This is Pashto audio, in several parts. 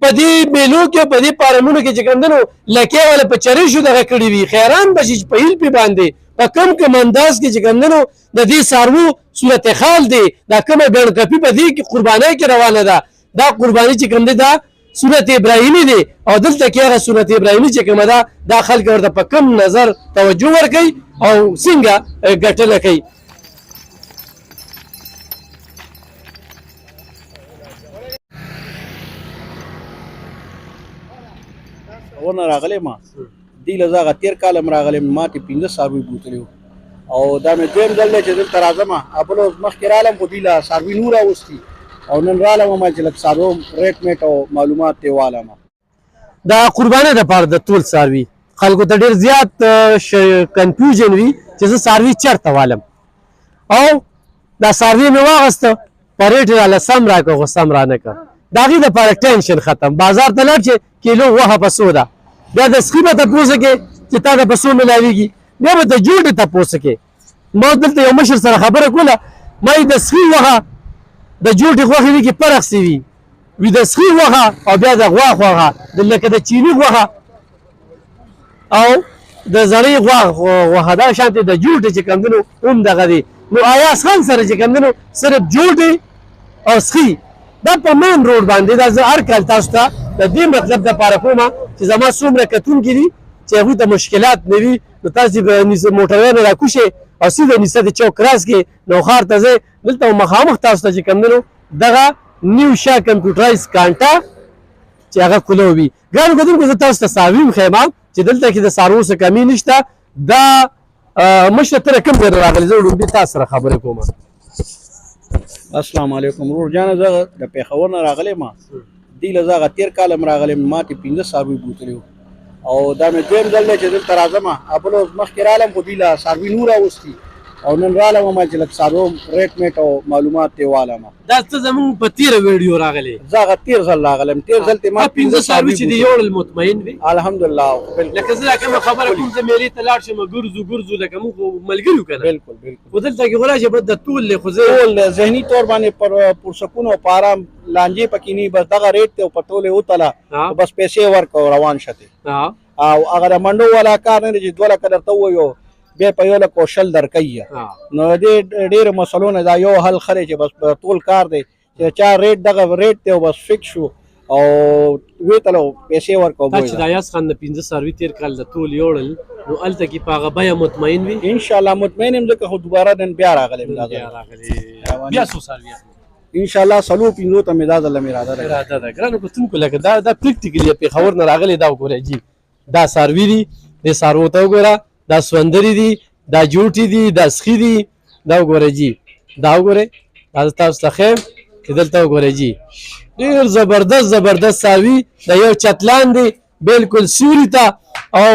په دې میلو کې په دې پارمونو کې چې کوم دی نو لکۍ والا په چرې شو دغه کړي وي خیران به شي چې په هیل پې باندې په کم انداز کې چې کوم دی نو د دې څاروو صورت حال دی دا کومه بڼکپي په دې کې قربانۍ کې روانه ده دا قرباني چې کوم دی دا صورت ابراهیمي دی او دلته کې هغه صورت ابراهیمي چې کومه ده دا خلک ورته په کم نظر توجه ورکوي او څنګه ګټله کوي. ورنه راغلی ما دی له زه هغه تېر کال هم راغلی ما ترې 15 څاروي بوتلي وو او دا مې دویم ځل دی چې دلته راځم بل مخکې رالم خو دوی له څاروي نور راوستي او نن رالم ما چې لږ څاروو ریټ میټ او معلومات ترې والم. دا قربانۍ دپاره د ټول څاروي خلکو ته ډېر زیات کنفیوژن وي چې زه څاروي چېرته والم او دا څاروي مې واغسته په ریټ یې راله سم راکړه خو سم رانه کړه د هغې دپاره ټینشن ختم بازار ته لاړ چې کیلو غوښه په څو ده بیا د سخي به تپوس کوې چې تا ته په څو میلاوېږي بیا به د جوړې تپوس کوې ما دلته یو مشر سره خبره کوله ما د سخي غوښه د جوړې غوښې وي کې فرق څه وي د سخي غوښه او بیا د غوا غوښه لکه د چیني غوښه او د زړې غوښه دا شانتې د جوړې چې کوم دی نو هم دغه دی نو ایاز خان سره چې کوم دی نو صرف جوړې او سخي دا په مین روډ باندې دا زه هر کال تاسو ته د دې مطلب دپاره کومه چې زما څومره کتونکي دي چې هغوی ته مشکلات نه وي نو تاسې به موټروی نه راکوشئ او سیده نیسه د چوک راس کې نوښار ته ځئ دلته مخامخ تاسو ته چې کوم دی نو دغه نیو شا کمپیوټرایز کانټا چې هغه کلو وي. ګرانو کتونکو زه تاسو ته څاروي ښیم چې دلته کې د څاروو څه کمي نشته. دا مشره ته کوم ځای راغلی زه وړومبي تاسو سره خبرې کوم. السلام علیکم ورور جانه زه د پېښور نه راغلی ما دی له زه هغه تېر کال هم راغلی ما ترې 15 څاروي بوتلي وو او دا مې دویم ځل دی چې دلته راځم بل مخکې رالم خو دوی له څاروي نور راوستي او نن رالم ما چې لږ څاروو ریټ میټ او معلومات ترې والم. دا څه زموږ په تېره ویډیو راغلی زه هغه تېر ځل راغلم تېر ځل ته ما 15 څاروي چې دي یوړل مطمئن وي الحمدلله لکه زه دا کومه خبره کوم زه میلې ته لاړ شم ګرځو لکه موږ ملګري یو که نه بالکل خو دلته کې خو راشي بس د ټول دی خو زه ټول ذهني طور باندې پرسکون او په ارام لانجې پکې نه بس دغه ریټ ته په ټولې وتله بس پیسې ورکړه او روان شته او هغه د منډو والا کار نه دی چې 2 لکه درته ووایو بیا په 1 لک او 100 درکوي نو دې ډېرو مسلو نه دا یو حل ښه دی چې بس ټول کار دی چې چا ریټ دغه ریټ دی او بس فکس شو او ویتلو پیسې ورکړو. چې د ایاز خان د 15 څاروي تېر کال د ټول یوړل نو هلته کې په هغه بیه مطمئن وي انشاءالله مطمئن یم ځکه خو دوباره نن بیا راغلی بیا څو څاروي انشاءالله څلور پنځو ته مې دا ځله مې اراده ده. ګرانو کتونکو لکه دا پریکټیکلي پېښور نه راغلی دا وګورئ جي دا څاروي دي دې څاروو ته وګوره دا سوندري دي دا جوټي دي دا سخي دي دا وګورئ جي دا وګورئ دا تاسو ته ښیم چې دلته وګورئ جي ډېر زبردست څاروي د یو چتلان دی بالکل سیوري ته او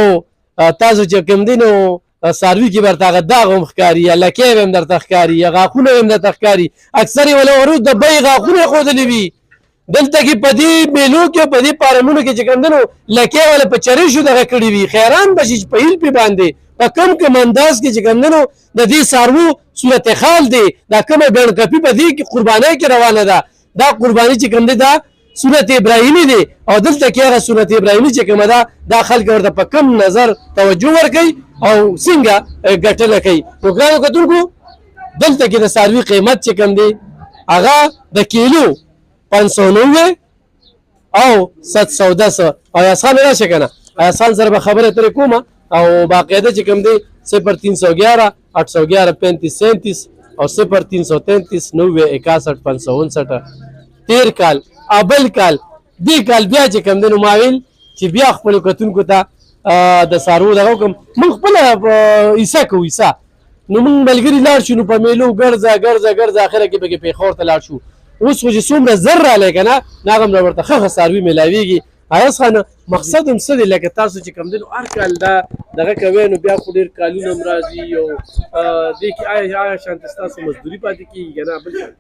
تاسو چې کوم دی نو څاروي کې برته هغه داغ هم ښکاري یا لکۍ به هم درته ښکاري یا غاښونه به هم درته ښکاري اکثر یې ولا ورو د بیې غاښونه یې ښودلي وي دلته کې په دې میلو کې په دې پارمونو کې چې کوم دی نو لکۍ والا په چرې شو دغه کړي وي خیران به شي چې په هیل پې باندې په کم انداز کې چې کوم دی نو د دې څاروو صورت حال دی دا کومه بڼکپي په دې کې قربانۍ کې روانه ده دا قرباني چې کوم دی دا صورت ابراهیمي دی او دلته کې هغه صورت ابراهیمي چې کومه ده دا خلک ورته په کم نظر توجه ورکوي او څنګه ګټله کوي. نو ګرانو کتونکو دلته کې د څاروي قیمت چې کوم دی هغه د کیلو 590 او 710 او ایاز خان راشه که نه ایاز خان سره به خبرې ترې کومه او باقاعده چې کوم دی 0311 811 3537 او 0333 90 61 559 تېر کال بل کال دې کال بیا چې کوم دی نو ما ویل چې بیا خپلو کتونکو ته د څاروو دغه وکړم موږ خپله عیسه کوو عیسه نو موږ ملګري لاړ شو نو په میلو ګرځه اخره کې پکې پېښور ته لاړ شو اوس خو چې څومره زر رالی که نه هغه هم ورته ښه څاروي میلاوېږي. ایاز خانه مقصد هم څه دی لکه تاسو چې کوم دی نو هر کال دا دغه کوئ نو بیا خو ډېر کالونه هم راځي او دې کې آیا شانتې ستاسو مزدوري پاتې کېږي که نه بل شان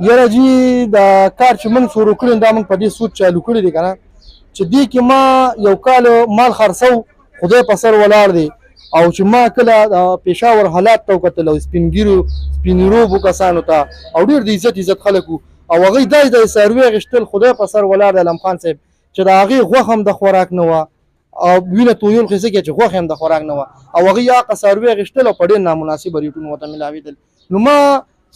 یاره جي دا کار چې موږ شروع کړی دا موږ په دې سوچ چالو کړی دی که نه چې دې کې ما یو کال مال خرڅو خدای په سر ولاړ دی او چې ما کله د پېښور حالات ته وکتل او سپین ږیرو کسانو ته او ډېر د عزت خلک وو او هغوی دا د څاروي اخیستل خدای په سر ولاړ د علم خان صاحب چې د هغې غوښه هم د خوراک نه وه او وینه تویول خو یې څه کې چې غوښه هم د خوراک نه وه او هغوی هغه څاروي اخیستل او په ډېر نامناسبه ریټونو ورته ملاوېدل. نو ما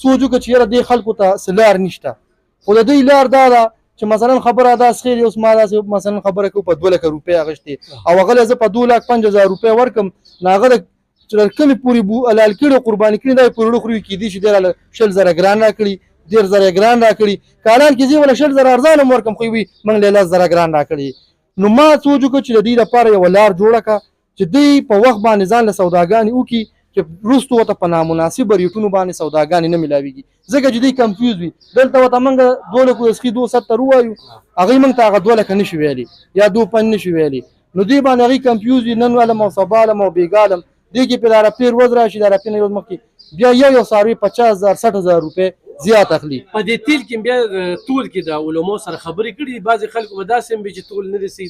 سوچ وکړه چې یاره دې خلکو ته څه لار نشته، خو د دوی لار دا ده چې مثلا خبره دا خیر اوس ما داسې مثلا خبره کوو په 2 لکه روپۍ اخیستې او هغه زه په 2,50,000 روپۍ ورکړم نو هغه د کومې پورې حلال کړي قرباني کړي دا یې پورې خوري کېدای شي دی راله 100,000 ګران راکړي 1,000 ګران راکړي که حلال کې زه وله 100,000 ارزانه هم ورکړم خو وي موږ له 10,000 ګران راکړي. نو ما سوچ وکړو چې د دې لپاره یوه لار جوړه کړه چې دوی په وخت باندې ځان له سوداګانې وکړي چې وروستو ورته په نامناسبه ریټونو باندې سوداګانې نه میلاویږي ځکه چې دوی کنفیوز وي. دلته ورته موږ 2 لکو اسخي 270 ووایو هغوی موږ ته هغه 2 لکه نشي ویلی یا 2.5 نشي ویلی نو دوی باندې هغوی کنفیوز وي نن علم او سبا علم او بېګا علم دې کې پرې د عرفې ورځ راشي د عرفې نه ورځ مخکې بیا یو څاروي 50,000 60,000 روپۍ زیات اخلي. په دې تیل کې بیا ټول کې د علماو سره خبرې کړي دي بعضې خلکو به داسې هم وي چې ټول نه دي صحیح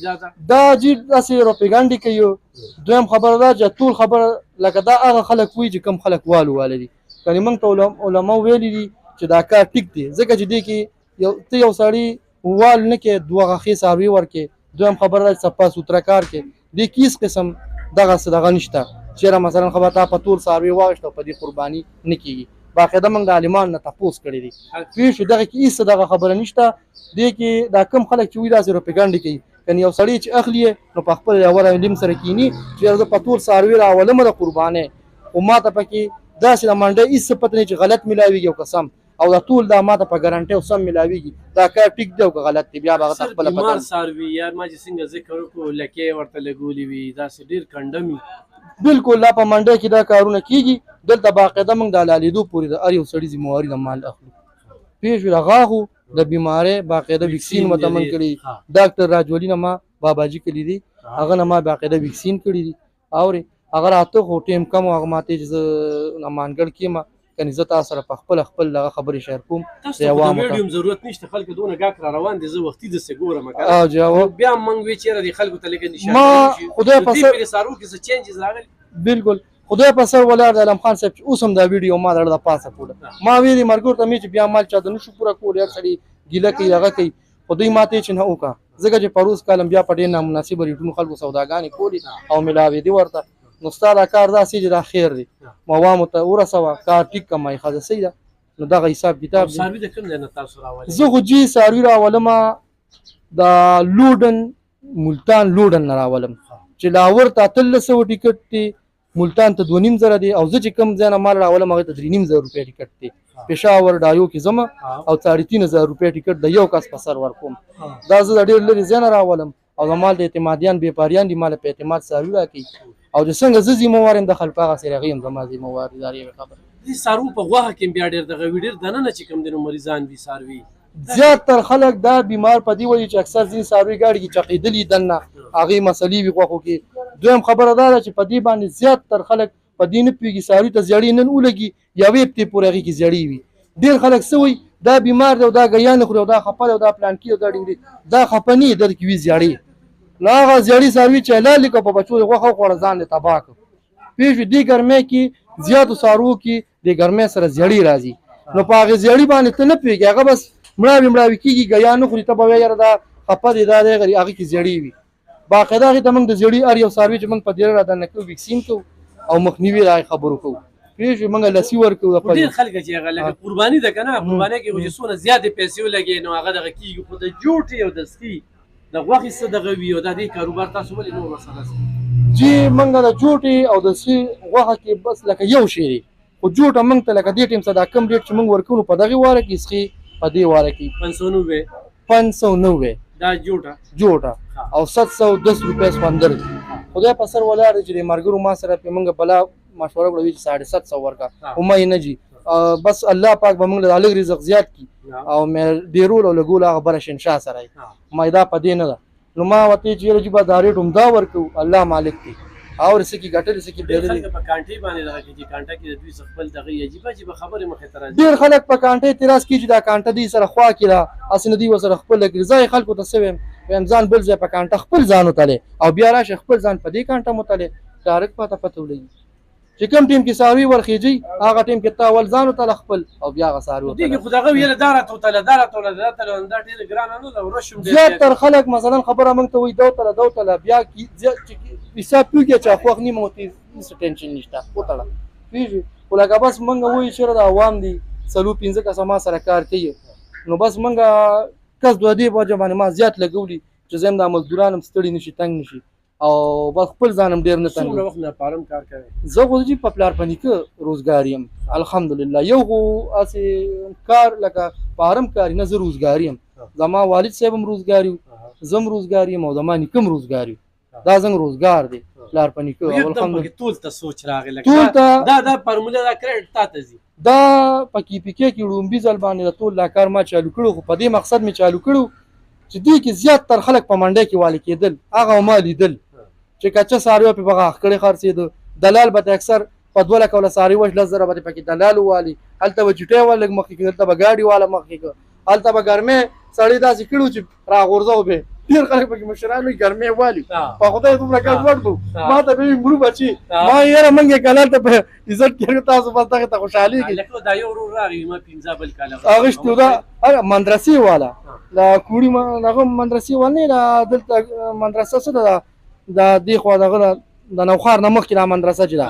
دا جي داسې روپیګانډې کوي. دویم خبره ده چې ټول خبره لکه دا هغه خلک وایي چې کم خلک واله دي کنې موږ ته علماو ویلي دي چې دا کار ټیک دی ځکه چې دې کې ته یو سړي وال نه کې 2 غاښې څاروي ورکې. دویم خبره ده چې صفا سوتره کار کې دې کې هېڅ قسم دغه نشته چېرې مثلا خبره تا په ټول څاروي واغېشته او په دې قرباني نه کېږي. باقاعده موږ د عالمانو نه تپوس کړی دي پوه شو دغه کې هېڅ دغه خبره نشته. دې کې دا کم خلک چې وایي داسې روپیګانډې کوي کنې یو سړی چې اخلي نو په خپل اوله علم سره کینی چې زه په ټول څاروي راولم د قربانۍ خو ما ته پکې داسې د منډۍ هېڅ پته نه چې غلط میلاویږي او که سم او دا ټول دا ما ته په ګارانټۍ او سم میلاویږي دا کار ټیک دی او که غلط دی بیا به هغه ته خپله پته بیمار څاروي یار ما چې څنګه ذکر وکړو لکې ورته لګولې وي داسې ډېر کنډم وي بالکل لا په منډۍ کې دا کارونه کېږي. دلته باقاعده موږ د حلالېدو پورې د هر یو سړي ذمهواري د مال اخلو پوه شوې د غاښو د بیمارۍ باقاعده ویکسین ورته من کړي ډاکټر راجولي نه ما باباجي کړي دي هغه نه ما باقاعده ویکسین کړي دي اورې هغه راته خو ټیم کم و هغه ماته چې زه مانګړ کېم کنې زه تاسو سره په خپل دغه خبرې شیر کوم تاسو ته د ویډیو ضرورت نشته خلک دونه ګاک را روان دي زه وختي دسې ګورم بیا موږ وی چېرې د خلکو ته لږ نشان ما خدای په سر سارو کې څه چینجز راغلي بالکل خدای په سر ولاړ د علم خان صاحب چې اوس هم دا ویډیو ما د پاسه پوله ما ویلي مرګور ته مې چې بیا مال چاته نشو پوره کول یار سړي ګیله کوي هغه کوي خو دوی ماته چې نه وکړه ځکه چې پروس کالم بیا په ډېر نامناسبه ریټونو خلکو سوداګانې کولي او ملاوېدې ورته نو ستا دا کار داسې چې دا خیر دی موامو ته ورسوه کار ټیک کمای ښځه صحیح ده نو دغه حساب کتاب دی. څاروي د کوم ځای نه تاسو راولئ؟ زه خو جي څاروي راولمه د لوډن ملتان لوډن نه راولم چې لاور ته 1300 ټیکټ دی ملتان ته 2,500 دی او زه چې کوم ځای نه مال راولم هغې ته 3,500 روپۍ ټیکټ دی. پېښور ډایو کې ځمه او 3,500 روپۍ ټیکټ د یو کس په سر ورکوم دا زه د ډېر لرې ځای نه راولم او د مال د اعتمادیان بېپاریان دي مال په اعتماد څاروي راکوي او چې څنګه زه ذمهوار یم د خلکو هغه سره هغې هم زما ذمهوار دي دا یوې خبره. دې څاروو په غوښه کې بیا ډېر دغه وي ډېر دننه چې کوم دی نو مریضان وي څاروي زیاتر خلک دا بیمار په دې وایي چې اکثر ځینې څاروي ګاډي کې چقېدلي دننه هغې مسلې وي غوښو کې. دویم خبره دا ده چې په دې باندې زیاتر خلک په دې نه پوهېږي څاروي ته زیړې نن ولګي یوې هفتې پورې هغې کې زیړې وي. ډېر خلک څه وایي دا بیمار دی او دا ګیان خوري او دا خفه دی او دا پلانکي او دا ډنګري دا خفه نه وي در کې وي زیړې نو هغه زیړې څاروي چې حلال دي که په بچو د غوښه وخوړه ځان یې تباه کړه پوه شوې. دې ګرمۍ کې زیاتو څاروو کې د ګرمۍ سره زیړې راځي نو په هغې زیړې باندې ته نه پوهېږي هغه بس مړاوي کېږي ګیان نه خوري ته به وایې یاره دا خفه دی دا دی هغې کې زیړې وي. باقاعده هغې ته موږ د زیړې هر یو څاروي چې موږ په دېره رادننه کوو ویکسین کوو او مخنیوي د هغې خبرو کوو پوه شوې. موږ لسي ورکوو ډېر خلک چې هغه لکه قرباني ده که نه قربانۍ کې خو چې څونه زیاتې پیسې ولګې نو هغه دغه کېږي خو د جوټې او د سکي د غوښې څه دغه وي او دا دې کاروبار تاسو ولې نور ورسره جی موږ د جوټې او د سکي غوښه کې بس لکه یو شی دی خو جوټه موږ ته لکه دې ټیم څه دا کم ریټ چې موږ ورکوو په دغې واره کې سکي په دې واره کې 590 دا جوټه او 710 روپۍ سخوندر دی. خدای په سر ولاړ دی چې د ملګرو ما سره پې موږ بلا مشوره کړه وي چې 750 ورکړه خو ما یې نه جي بس الله پاک به موږ له لږ رزق زیات کړي او مې ډېرول او لګول هغه بله شنشاه سره یې ما دا په دې نه ده نو ما ورته چې یاره جي به دا ریټ همدا ورکوو الله مالک دی او څه کې ګټلې څه کې بېللې په کانټې باندې دغه کې چې کانټه کې د دوی څه خپل دغه عجیبه خبرې مخې ته راځي. ډېر خلک په کانټې اعتراض کوي چې دا کانټه دوی سره خوا کې ده هسې نه دوی ورسره خپله کړي. زه یې خلکو ته څه ویم ځان بل ځای په کانټه خپل ځان وتلی او بیا راشه خپل ځان په دې کانټه متلی ډایرکټ پته ولګي چې کوم ټیم کې څاروي ورخیږي هغه ټیم کې تا اول ځان وتله خپل او بیا هغه څاروي دې کې خو دغه ویله دا راته وتله دا ډېره ګرانه نه ده ورشم زیاتره خلک مثلا خبره موږ ته وایي دا وتله بیا حساب کېږي چې خوښ نیمه وتې هېڅ ټینشن نشته وتړه پوهېږي خو لکه بس موږ وایو چېرې د عوام دي 4-5 کسه ما سره کار کوي نو بس موږ کس دوه دې وجه باندې ما زیات لګولي چې زه هم دا مزدوران هم ستړي نشي تنګ نشي او بس خپل ځان هم ډېر نه تنګ څومره وخت نه پارم کار کوي زه خو چې په پلار په نیکه روزګار یم الحمدلله یو خو هسې کار لکه پارم کار نه زه روزګار یم زما والد صاحب هم روزګار یو زه هم روزګار یم او زما نیکه هم روزګار یو دا زنګ روزګار دی پلار په نیکه الحمدلله ټول ته سوچ راغی دا فارموله دا کریډټ تا ته ځي دا په KPK کې لومبي ځل باندې د ټول دا کار ما چالو کړو خو په دې مقصد مې چالو کړو چې دې کې زیات تر خلک په منډه کې والي کېدل هغه ما لیدل چې کچه څاروي په بغاخ کړي خرڅېده دلال به اکثر په 2 لک ولا څاروي وش 10,000 به پکې دلال والي هلته به چټۍ والا مخکې کې هلته به ګاډي والا مخکې کې هلته به ګرمې سړی داسې کړو چې راغورځو به ډېر خلک پکې مشران وي ګرمې والي په خدای دومره کار وکړو ما ته به مړو بچي ما یاره موږ کله ته په عزت کې تاسو بس دغه ته خوشحالي کې دا یو ورور راغی ما 15 بل کاله اغشتو دا مدرسې والا دا کوړي هغه مدرسې والا نه دلته مدرسه څه ده دا دی خو دغه د نوخار نه مخکې دا مدرسه چې ده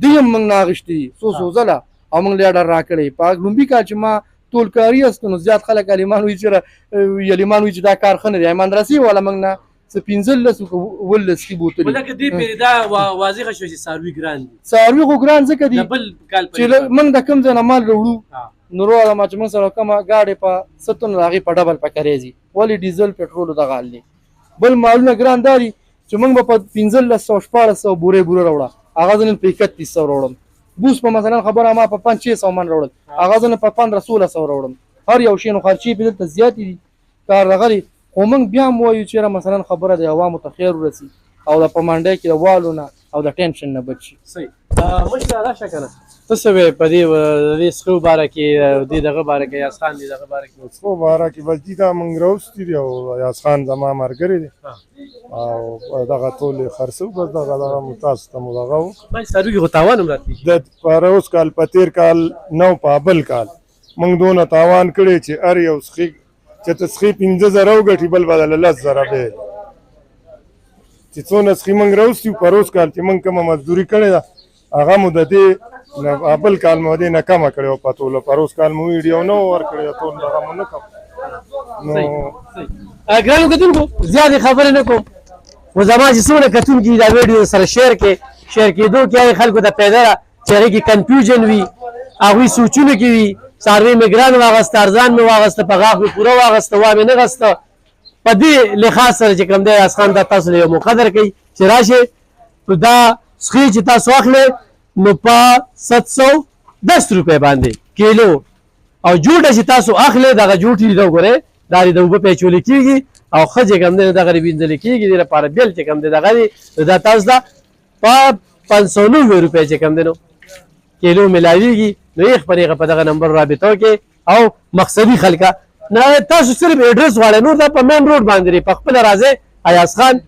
دی هم موږ نه اغشتي څو ځله او موږ لیډر راکړی په لومبي کال چې ما ټول کاري است نو زیات خلک علیمان وایي چې علیمان وایي چې دا کار ښه نه دی مدرسې والا موږ نه څه 15 ولس کې بوتلې ولکه دې پرې دا واضحه شوه چې څاروي ګران دي څاروي خو ګران ځکه دي بل کال چې موږ د کوم ځای نه مال راوړو نو روغه ما چې موږ سره کومه ګاډې په 7 هغې په ډبل په کرېځي ولې ډیزل پټرول دغه حال دی بل مالونه ګران داري چې موږ به په 1500 بورې راوړه هغه زه نن په 3100 راوړم بوس په مثلا خبره ما په 500 من راوړل هغه زه په 1500 راوړم هر یو شی نو خرچې په دلته زیاتې دي کار دغه دی خو موږ بیا هم وایو چېرې مثلا خبره د عوامو ته خیر ورسي او د په منډۍ کې د والو نه او د ټینشن نه بچ شي صحیح مشره راشه که نه ته څه وایې په دې سخو باره کې دې دغه باره کې یاس خان دې دغه باره کې سخو باره کې بس دي دا موږ راوستي دي او یاس خان زما ملګری دی او دغه ټول یې خرڅو بس دغه مو تاسو ته مو دغه و څاروي کې خو تاوان هم راځي د په اوس کال په تېر کال نو په بل کال موږ دونه تاوان کړی چې هر یو سخي چې ته سخي 15,000 وګټي بل به د 10,000 دی چې څونه سخي موږ راوستي په اوس کال چې موږ کومه مزدوري کړې ده هغه مو د دې بل کال مو دې نه کمه کړې وه په ټوله په اوس کال مو ویډیو نه ورکړې ټول دغه مو نه کوم نو ګرانو کتونکو زیاتې خبرې نه کوم خو زما چې څومره کتونکي دا ویډیو سره شیر کېدو کې هغې خلکو ته پیدا ده چې هغې کې کنفیوژن وي هغوی سوچونه کې وي څاروي مې ګران واغسته ارزان مې واغسته په غاښ مې پوره واغسته وا مې نه غسته په دې لحاظ سره چې کوم دی یاس خان دا تاسو له یو مقدر کوي چې راشئ دا سخي چې تاسو اخلئ نو په 710 روپۍ باندې کیلو او جوټه چې تاسو اخلئ دغه جوټې دي وګورئ دا د اوبه پیچولې کېږي او ښه چې کوم دی دغه وینځلې کېږي دې لپاره بیل چې کوم دی دغه دی دا تاسو ته په 590 روپۍ چې کوم دی نو کیلو ملاویږي نو یې خپلې په دغه نمبر رابطه وکړئ او مقصدي خلکه نه تاسو صرف ایډرس غواړئ نور دا په مین روډ باندې دی په خپله راځئ ایاز خان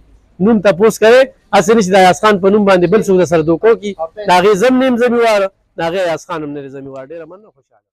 نوم تپوس کوئ هسې نه چې د ایاز خان په نوم باندې بل څوک در سره دوکو کړي د هغې زم نیم زمیوار د هغې ایاز خان هم نه دی زمیوار ډېره مننه خوشحاله